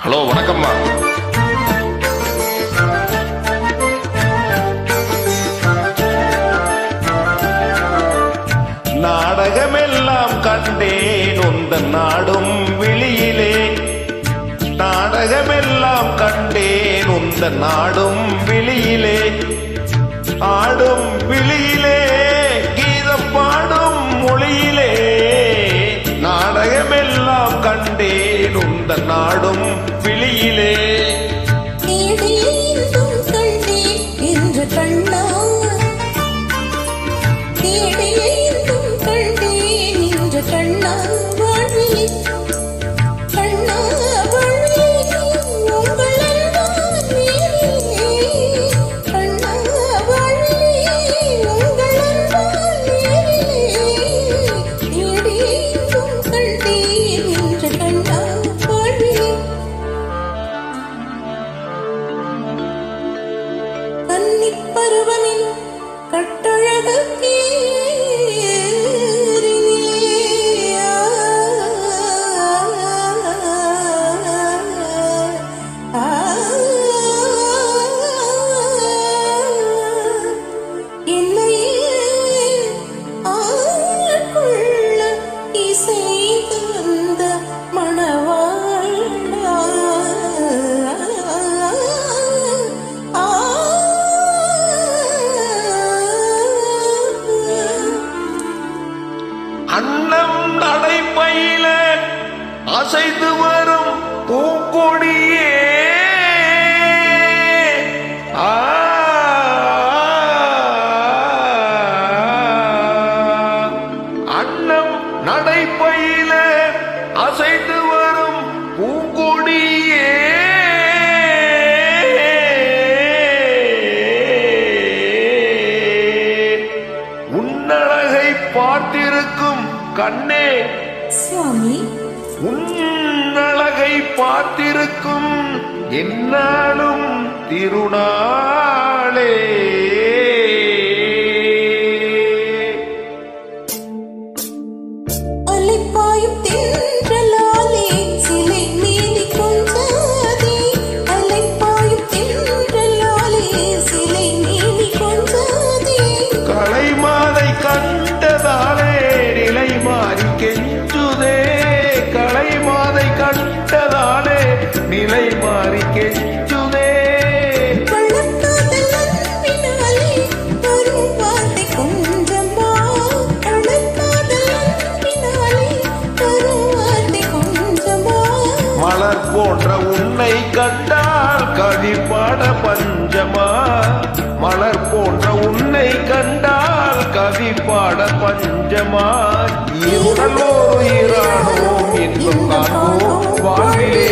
Hello வணக்கம்மா. நாடகமெல்லாம் கண்டேன் உந்தன் நாடும் விழியிலே, நாடகமெல்லாம் கண்டேன் உந்தன் நாடும் விழியிலே, ஆடும் விழியிலே கீதம் பாடும் மொழியிலே, நாடகமெல்லாம் கண்டேன் உந்தன் நாடும் விழியிலே. பருவனின் கட்டழகே அன்னம் நடைப்பையில அசைந்து வரும் பூங்கொடியே, அன்னம் நடைப்பையில அசைந்து வரும் பூங்கொடியே, உன்னழகை பார்த்திருக்கும் கண்ணே சுவாமி, உன்னழகை பார்த்திருக்கும் என்னாலும் திருநாளே. அலைப்பாயும் தென்றலாலே சிலை மீதி கொஞ்சாதே, அலைப்பாயும் தென்றலாலே சிலை மீதி கொஞ்சாதே, கலைமாதை கண்டதாலே நிலை மாறி கெஞ்சுதே, கலைமாதை கண்டதாலே நிலை மாறி கெஞ்சுதே. வளர்க்காதல் அன்பினாலே வரும் வார்த்தை கொஞ்சமா, வளர்க்காதல் அன்பினாலே வரும் வார்த்தை கொஞ்சமா, மலர் போன்ற உன்னை கண்டால் கவி பாட பஞ்சமா, மலர் போன்ற உன்னை கண்டால் கவி பாட பஞ்சமா, இருடலோ ஈரானோம் இன்பம் காண்போம் வாழ்விலே.